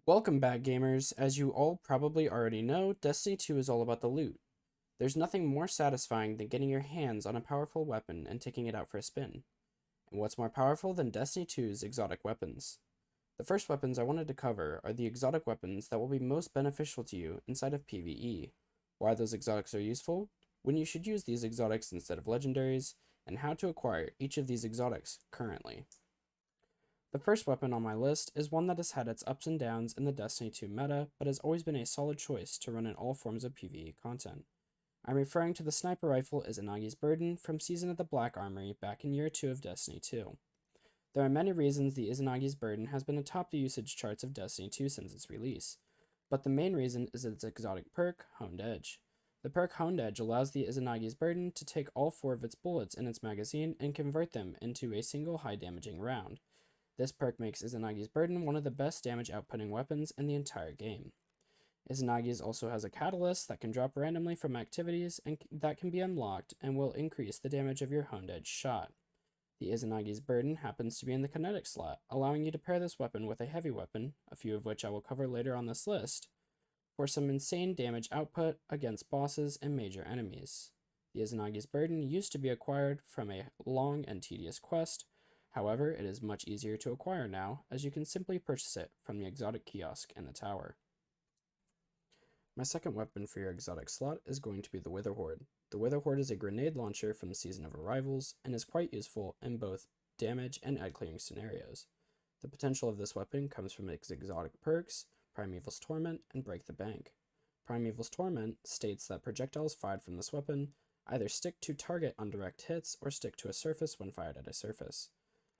Welcome back, gamers. As you all probably already know, Destiny 2 is all about the loot. There's nothing more satisfying than getting your hands on a powerful weapon and taking it out for a spin. And what's more powerful than Destiny 2's exotic weapons? The first weapons I wanted to cover are the exotic weapons that will be most beneficial to you inside of PvE. Why those exotics are useful, when you should use these exotics instead of legendaries, and how to acquire each of these exotics currently. The first weapon on my list is one that has had its ups and downs in the Destiny 2 meta, but has always been a solid choice to run in all forms of PvE content. I'm referring to the sniper rifle Izanagi's Burden from Season of the Black Armory back in Year 2 of Destiny 2. There are many reasons the Izanagi's Burden has been atop the usage charts of Destiny 2 since its release, but the main reason is its exotic perk, Honed Edge. The perk Honed Edge allows the Izanagi's Burden to take all 4 of its bullets in its magazine and convert them into a single high damaging round. This perk makes Izanagi's Burden one of the best damage outputting weapons in the entire game. Izanagi's also has a catalyst that can drop randomly from activities and that can be unlocked and will increase the damage of your honed edge shot. The Izanagi's Burden happens to be in the kinetic slot, allowing you to pair this weapon with a heavy weapon, a few of which I will cover later on this list, for some insane damage output against bosses and major enemies. The Izanagi's Burden used to be acquired from a long and tedious quest. However, it is much easier to acquire now, as you can simply purchase it from the exotic kiosk in the tower. My second weapon for your exotic slot is going to be the Witherhoard. The Witherhoard is a grenade launcher from the Season of Arrivals and is quite useful in both damage and egg clearing scenarios. The potential of this weapon comes from its exotic perks, Primeval's Torment, and Break the Bank. Primeval's Torment states that projectiles fired from this weapon either stick to target on direct hits or stick to a surface when fired at a surface.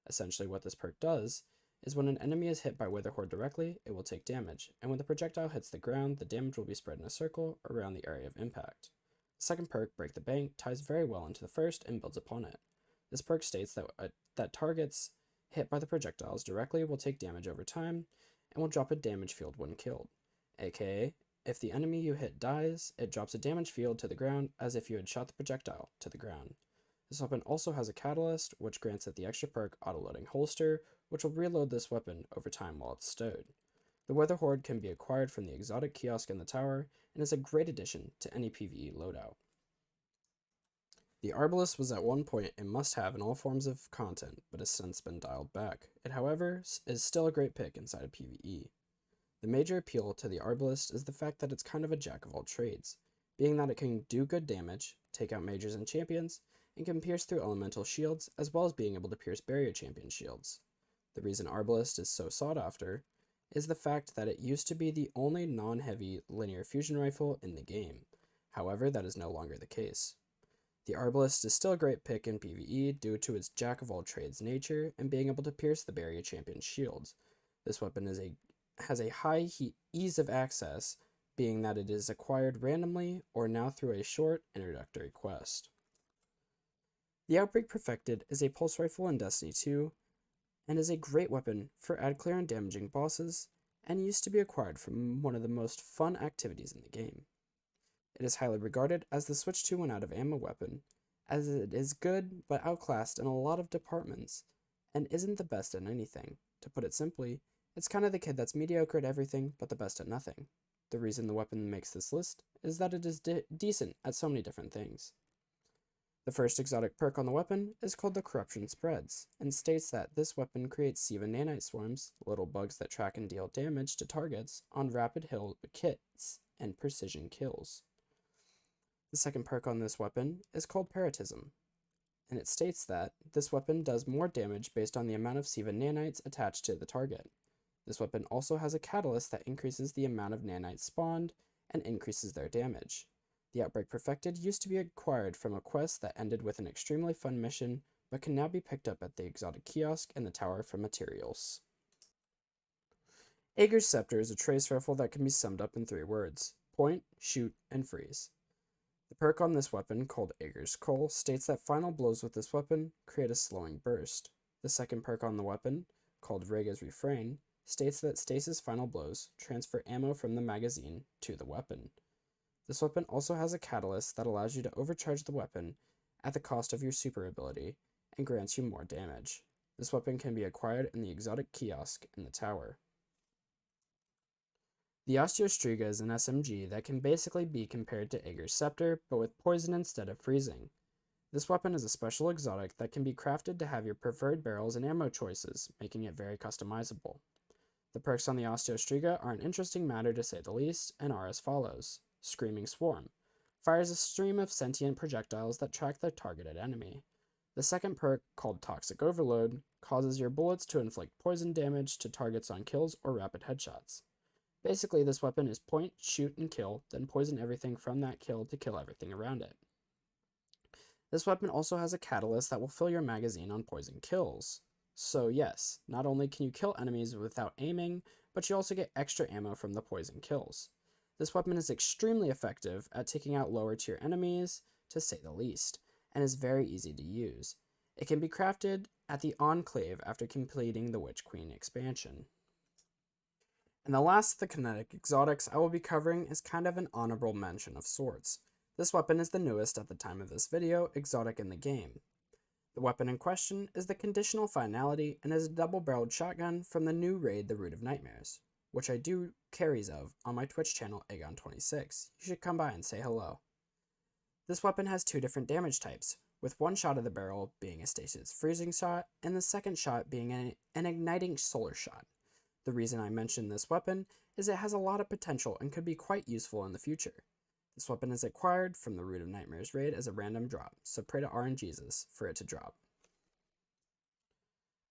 Essentially, what this perk does is when an enemy is hit by Witherhoard directly, it will take damage, and when the projectile hits the ground, the damage will be spread in a circle around the area of impact. The second perk, Break the Bank, ties very well into the first and builds upon it. This perk states that targets hit by the projectiles directly will take damage over time and will drop a damage field when killed, aka, if the enemy you hit dies, it drops a damage field to the ground as if you had shot the projectile to the ground. This weapon also has a catalyst, which grants it the extra perk Autoloading Holster, which will reload this weapon over time while it's stowed. The Witherhoard can be acquired from the exotic kiosk in the tower, and is a great addition to any PvE loadout. The Arbalest was at one point a must-have in all forms of content, but has since been dialed back. It, however, is still a great pick inside of PvE. The major appeal to the Arbalest is the fact that it's kind of a jack of all trades, being that it can do good damage, take out mages and champions, and can pierce through elemental shields, as well as being able to pierce barrier champion shields. The reason Arbalest is so sought after is the fact that it used to be the only non-heavy linear fusion rifle in the game. However, that is no longer the case. The Arbalest is still a great pick in PvE due to its jack of all trades nature and being able to pierce the barrier champion shields. This weapon has a high ease of access, being that it is acquired randomly or now through a short introductory quest. The Outbreak Perfected is a pulse rifle in Destiny 2 and is a great weapon for ad clear and damaging bosses, and used to be acquired from one of the most fun activities in the game. It is highly regarded as the switch to one out of ammo weapon, as it is good but outclassed in a lot of departments, and isn't the best at anything. To put it simply, it's kind of the kid that's mediocre at everything but the best at nothing. The reason the weapon makes this list is that it is decent at so many different things. The first exotic perk on the weapon is called the Corruption Spreads, and states that this weapon creates Siva nanite swarms, little bugs that track and deal damage to targets on rapid hill kits and precision kills. The second perk on this weapon is called Paratism, and it states that this weapon does more damage based on the amount of Siva nanites attached to the target. This weapon also has a catalyst that increases the amount of nanites spawned and increases their damage. The Outbreak Perfected used to be acquired from a quest that ended with an extremely fun mission, but can now be picked up at the exotic kiosk in the tower for materials. Ager's Scepter is a trace rifle that can be summed up in 3 words: point, shoot, and freeze. The perk on this weapon, called Ager's Cull, states that final blows with this weapon create a slowing burst. The second perk on the weapon, called Rhaega's Refrain, states that stasis final blows transfer ammo from the magazine to the weapon. This weapon also has a catalyst that allows you to overcharge the weapon at the cost of your super ability and grants you more damage. This weapon can be acquired in the exotic kiosk in the tower. The Osteo Striga is an SMG that can basically be compared to Ager's Scepter, but with poison instead of freezing. This weapon is a special exotic that can be crafted to have your preferred barrels and ammo choices, making it very customizable. The perks on the Osteo Striga are an interesting matter to say the least, and are as follows. Screaming Swarm. Fires a stream of sentient projectiles that track the targeted enemy. The second perk, called Toxic Overload, causes your bullets to inflict poison damage to targets on kills or rapid headshots. Basically, this weapon is point, shoot, and kill, then poison everything from that kill to kill everything around it. This weapon also has a catalyst that will fill your magazine on poison kills. So yes, not only can you kill enemies without aiming, but you also get extra ammo from the poison kills. This weapon is extremely effective at taking out lower tier enemies, to say the least, and is very easy to use. It can be crafted at the Enclave after completing the Witch Queen expansion. And the last of the kinetic exotics I will be covering is kind of an honorable mention of sorts. This weapon is the newest at the time of this video exotic in the game. The weapon in question is the Conditional Finality and is a double-barreled shotgun from the new raid The Root of Nightmares, which I do carries of on my Twitch channel Agon26. You should come by and say hello. This weapon has two different damage types, with one shot of the barrel being a stasis freezing shot and the second shot being an igniting solar shot. The reason I mention this weapon is it has a lot of potential and could be quite useful in the future. This weapon is acquired from the Root of Nightmares raid as a random drop, so pray to RNGesus for it to drop.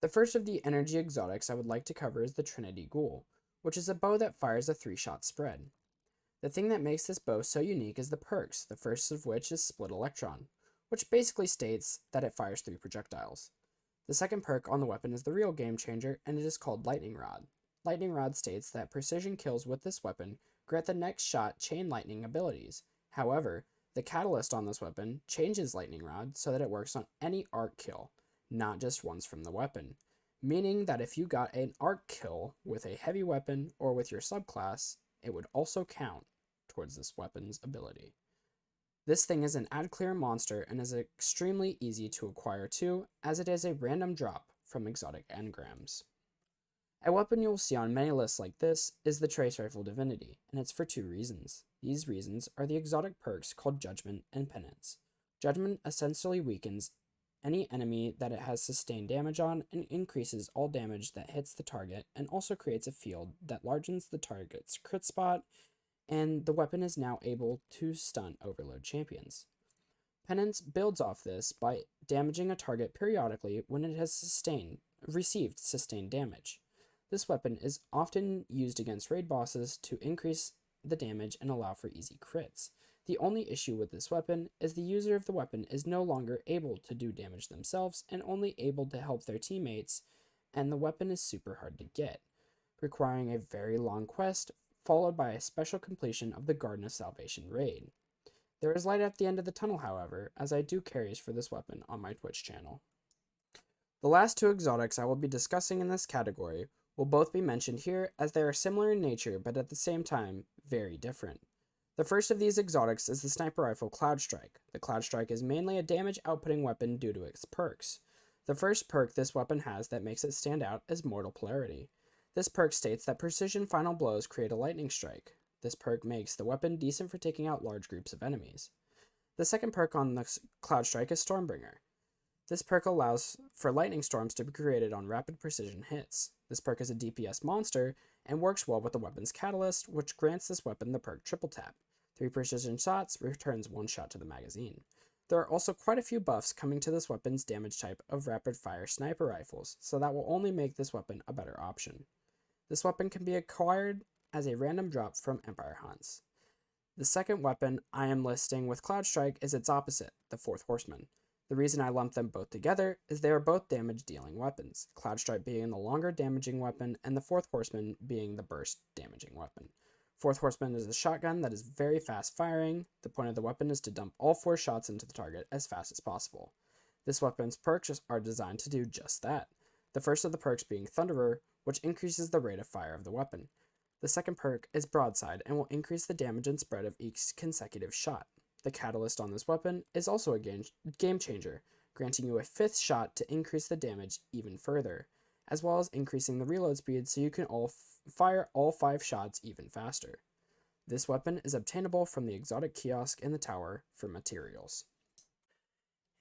The first of the energy exotics I would like to cover is the Trinity Ghoul, which is a bow that fires a 3-shot spread. The thing that makes this bow so unique is the perks, the first of which is Split Electron, which basically states that it fires 3 projectiles. The second perk on the weapon is the real game changer, and it is called Lightning Rod. Lightning Rod states that precision kills with this weapon grant the next shot chain lightning abilities. However, the catalyst on this weapon changes Lightning Rod so that it works on any arc kill, not just ones from the weapon, meaning that if you got an arc kill with a heavy weapon or with your subclass, it would also count towards this weapon's ability. This thing is an ad clear monster and is extremely easy to acquire too, as it is a random drop from exotic engrams. A weapon you will see on many lists like this is the Trace Rifle Divinity, and it's for 2 reasons. These reasons are the exotic perks called Judgment and Penance. Judgment essentially weakens any enemy that it has sustained damage on and increases all damage that hits the target, and also creates a field that largens the target's crit spot, and the weapon is now able to stun overload champions. Penance builds off this by damaging a target periodically when it has received sustained damage. This weapon is often used against raid bosses to increase the damage and allow for easy crits. The only issue with this weapon is the user of the weapon is no longer able to do damage themselves and only able to help their teammates, and the weapon is super hard to get, requiring a very long quest followed by a special completion of the Garden of Salvation raid. There is light at the end of the tunnel, however, as I do carries for this weapon on my Twitch channel. The last 2 exotics I will be discussing in this category will both be mentioned here, as they are similar in nature but at the same time very different. The first of these exotics is the sniper rifle Cloud Strike. The Cloud Strike is mainly a damage outputting weapon due to its perks. The first perk this weapon has that makes it stand out is Mortal Polarity. This perk states that precision final blows create a lightning strike. This perk makes the weapon decent for taking out large groups of enemies. The second perk on the Cloud Strike is Stormbringer. This perk allows for lightning storms to be created on rapid precision hits. This perk is a DPS monster and works well with the weapon's catalyst, which grants this weapon the perk Triple Tap. 3 precision shots returns 1 shot to the magazine. There are also quite a few buffs coming to this weapon's damage type of rapid fire sniper rifles, so that will only make this weapon a better option. This weapon can be acquired as a random drop from Empire Hunts. The second weapon I am listing with Cloud Strike is its opposite, the Fourth Horseman. The reason I lump them both together is they are both damage-dealing weapons, Cloud Strike being the longer damaging weapon and the Fourth Horseman being the burst damaging weapon. Fourth Horseman is a shotgun that is very fast firing. The point of the weapon is to dump all 4 shots into the target as fast as possible. This weapon's perks are designed to do just that. The first of the perks being Thunderer, which increases the rate of fire of the weapon. The second perk is Broadside and will increase the damage and spread of each consecutive shot. The catalyst on this weapon is also a game changer, granting you a 5th shot to increase the damage even further. as well as increasing the reload speed so you can fire all 5 shots even faster. This weapon is obtainable from the exotic kiosk in the tower for materials.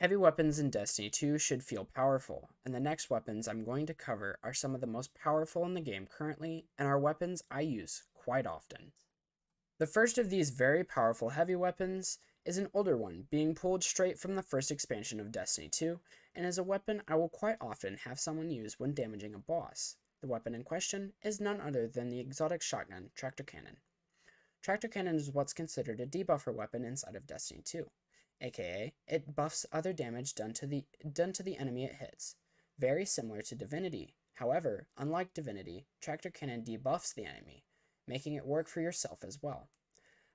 Heavy weapons in Destiny 2 should feel powerful, and the next weapons I'm going to cover are some of the most powerful in the game currently, and are weapons I use quite often. The first of these very powerful heavy weapons is an older one, being pulled straight from the first expansion of Destiny 2, and is a weapon I will quite often have someone use when damaging a boss. The weapon in question is none other than the exotic shotgun, Tractor Cannon. Tractor Cannon is what's considered a debuffer weapon inside of Destiny 2. AKA, it buffs other damage done to the enemy it hits. Very similar to Divinity. However, unlike Divinity, Tractor Cannon debuffs the enemy, making it work for yourself as well.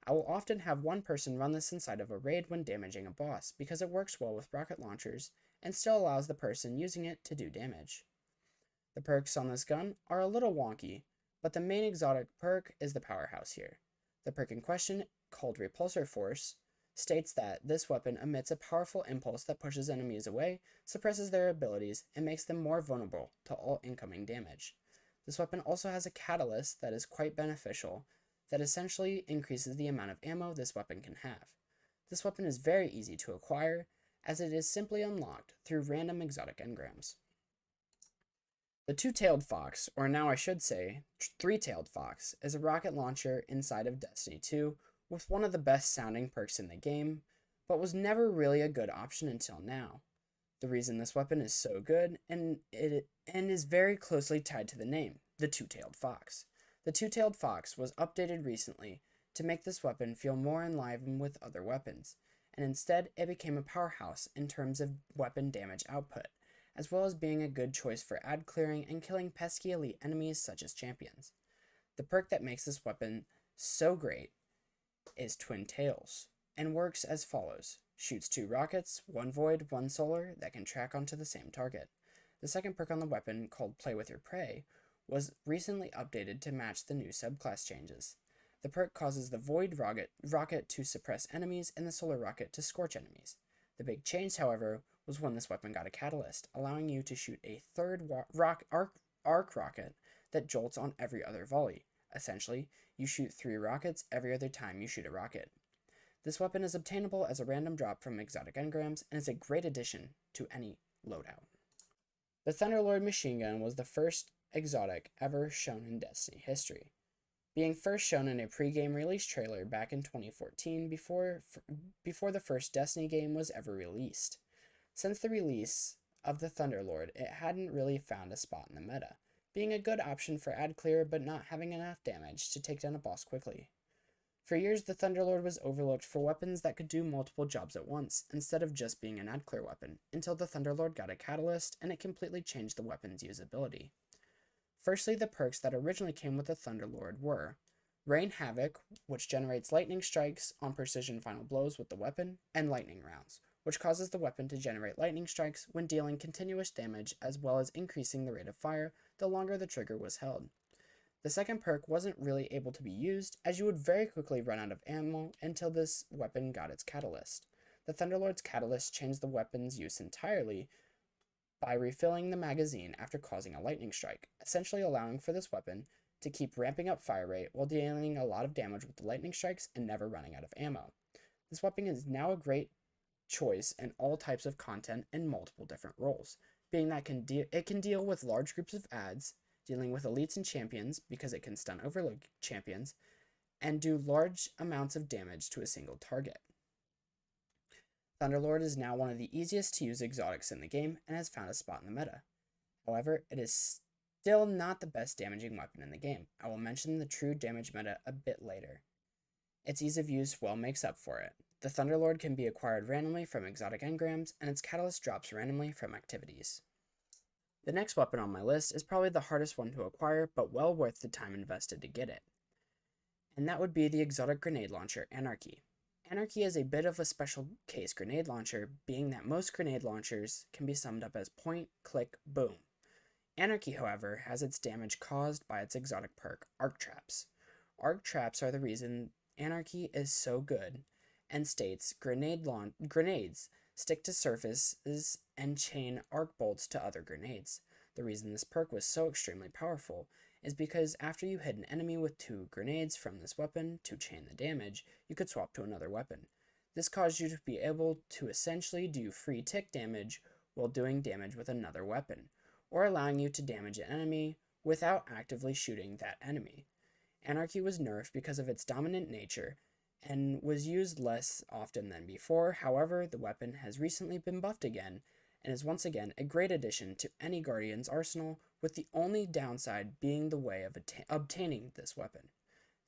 I will often have one person run this inside of a raid when damaging a boss, because it works well with rocket launchers, and still allows the person using it to do damage. The perks on this gun are a little wonky, but the main exotic perk is the powerhouse here. The perk in question, called Repulsor Force, states that this weapon emits a powerful impulse that pushes enemies away, suppresses their abilities, and makes them more vulnerable to all incoming damage. This weapon also has a catalyst that is quite beneficial, that essentially increases the amount of ammo this weapon can have. This weapon is very easy to acquire, as it is simply unlocked through random exotic engrams. The Two-Tailed Fox, or now I should say, Three-Tailed Fox, is a rocket launcher inside of Destiny 2, with one of the best sounding perks in the game, but was never really a good option until now. The reason this weapon is so good, and is very closely tied to the name, the Two-Tailed Fox. The Two-Tailed Fox was updated recently to make this weapon feel more in line with other weapons, and instead it became a powerhouse in terms of weapon damage output, as well as being a good choice for ad clearing and killing pesky elite enemies such as champions. The perk that makes this weapon so great is Twin Tails, and works as follows. Shoots 2 rockets, 1 void, 1 solar, that can track onto the same target. The second perk on the weapon, called Play With Your Prey, was recently updated to match the new subclass changes. The perk causes the void rocket to suppress enemies and the solar rocket to scorch enemies. The big change, however, was when this weapon got a catalyst, allowing you to shoot a third arc rocket that jolts on every other volley. Essentially, you shoot 3 rockets every other time you shoot a rocket. This weapon is obtainable as a random drop from exotic engrams and is a great addition to any loadout. The Thunderlord machine gun was the first exotic ever shown in Destiny history, being first shown in a pre-game release trailer back in 2014 before the first Destiny game was ever released. Since the release of the Thunderlord, it hadn't really found a spot in the meta, being a good option for ad clear but not having enough damage to take down a boss quickly. For years, the Thunderlord was overlooked for weapons that could do multiple jobs at once, instead of just being an ad clear weapon, until the Thunderlord got a catalyst and it completely changed the weapon's usability. Firstly, the perks that originally came with the Thunderlord were Rain Havoc, which generates lightning strikes on precision final blows with the weapon, and lightning rounds, which causes the weapon to generate lightning strikes when dealing continuous damage, as well as increasing the rate of fire the longer the trigger was held. The second perk wasn't really able to be used, as you would very quickly run out of ammo until this weapon got its catalyst. The Thunderlord's catalyst changed the weapon's use entirely by refilling the magazine after causing a lightning strike, essentially allowing for this weapon to keep ramping up fire rate while dealing a lot of damage with the lightning strikes and never running out of ammo. This weapon is now a great choice in all types of content in multiple different roles, being that it can deal with large groups of adds, dealing with elites and champions because it can stun overload champions, and do large amounts of damage to a single target. Thunderlord is now one of the easiest to use exotics in the game and has found a spot in the meta. However, it is still not the best damaging weapon in the game. I will mention the true damage meta a bit later. Its ease of use well makes up for it. The Thunderlord can be acquired randomly from exotic engrams, and its catalyst drops randomly from activities. The next weapon on my list is probably the hardest one to acquire, but well worth the time invested to get it. And that would be the exotic grenade launcher, Anarchy. Anarchy is a bit of a special case grenade launcher, being that most grenade launchers can be summed up as point, click, boom. Anarchy, however, has its damage caused by its exotic perk, Arc Traps. Arc Traps are the reason Anarchy is so good, and states grenades stick to surfaces and chain arc bolts to other grenades. The reason this perk was so extremely powerful is because after you hit an enemy with 2 grenades from this weapon to chain the damage, you could swap to another weapon. This caused you to be able to essentially do free tick damage while doing damage with another weapon, or allowing you to damage an enemy without actively shooting that enemy. Anarchy was nerfed because of its dominant nature and was used less often than before. However, the weapon has recently been buffed again and is once again a great addition to any Guardian's arsenal, with the only downside being the way of obtaining this weapon.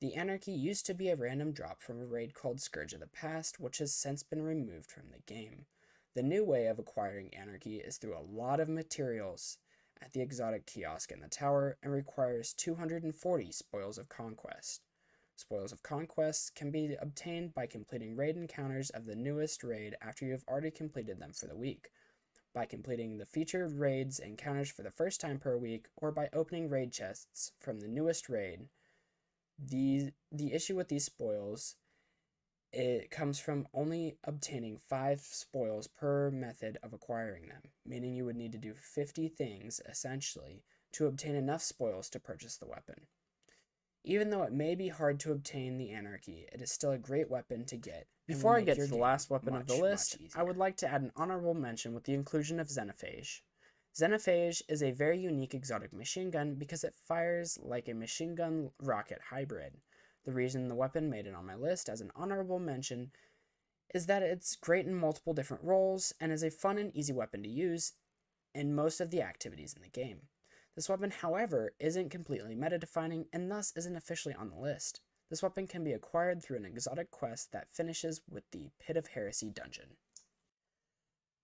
The Anarchy used to be a random drop from a raid called Scourge of the Past, which has since been removed from the game. The new way of acquiring Anarchy is through a lot of materials at the exotic kiosk in the tower and requires 240 Spoils of Conquest. Spoils of Conquest can be obtained by completing raid encounters of the newest raid after you have already completed them for the week, by completing the featured raids encounters for the first time per week, or by opening raid chests from the newest raid. The issue with these spoils, it comes from only obtaining 5 spoils per method of acquiring them, meaning you would need to do 50 things, essentially, to obtain enough spoils to purchase the weapon. Even though it may be hard to obtain the Anarchy, it is still a great weapon to get. Before I get to the last weapon of the list, I would like to add an honorable mention with the inclusion of Xenophage. Xenophage is a very unique exotic machine gun because it fires like a machine gun rocket hybrid. The reason the weapon made it on my list as an honorable mention is that it's great in multiple different roles and is a fun and easy weapon to use in most of the activities in the game. This weapon, however, isn't completely meta-defining and thus isn't officially on the list. This weapon can be acquired through an exotic quest that finishes with the Pit of Heresy dungeon.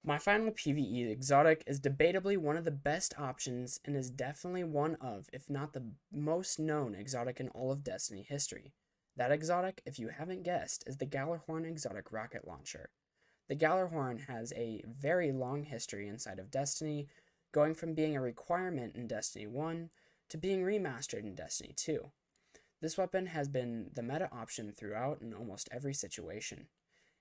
My final PvE exotic is debatably one of the best options and is definitely one of, if not the most known exotic in all of Destiny history. That exotic, if you haven't guessed, is the Gjallerhorn exotic rocket launcher. The Gjallerhorn has a very long history inside of Destiny, going from being a requirement in Destiny 1 to being remastered in Destiny 2. This weapon has been the meta option throughout in almost every situation.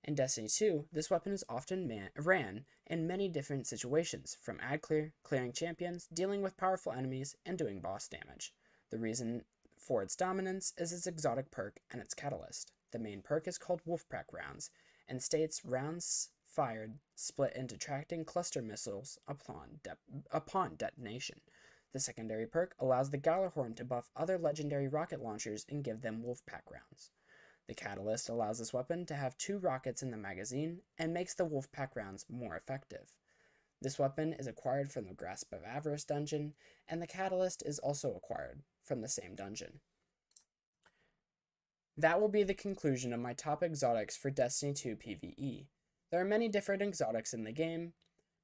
In Destiny 2, this weapon is often ran in many different situations, from ad clear, clearing champions, dealing with powerful enemies, and doing boss damage. The reason for its dominance is its exotic perk and its catalyst. The main perk is called Wolfpack rounds, and states rounds fired split into tracking cluster missiles upon detonation. The secondary perk allows the Gjallerhorn to buff other legendary rocket launchers and give them Wolfpack rounds. The catalyst allows this weapon to have 2 rockets in the magazine and makes the Wolfpack rounds more effective. This weapon is acquired from the Grasp of Avarice dungeon, and the catalyst is also acquired from the same dungeon. That will be the conclusion of my top exotics for Destiny 2 PvE. There are many different exotics in the game,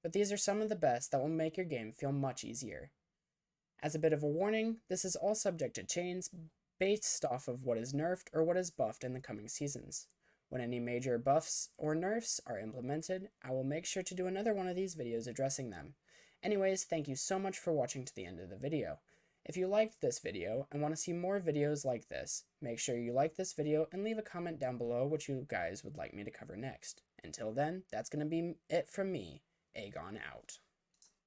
but these are some of the best that will make your game feel much easier. As a bit of a warning, this is all subject to change based off of what is nerfed or what is buffed in the coming seasons. When any major buffs or nerfs are implemented, I will make sure to do another one of these videos addressing them. Anyways, thank you so much for watching to the end of the video. If you liked this video and want to see more videos like this, make sure you like this video and leave a comment down below what you guys would like me to cover next. Until then, that's going to be it from me, Aegon out.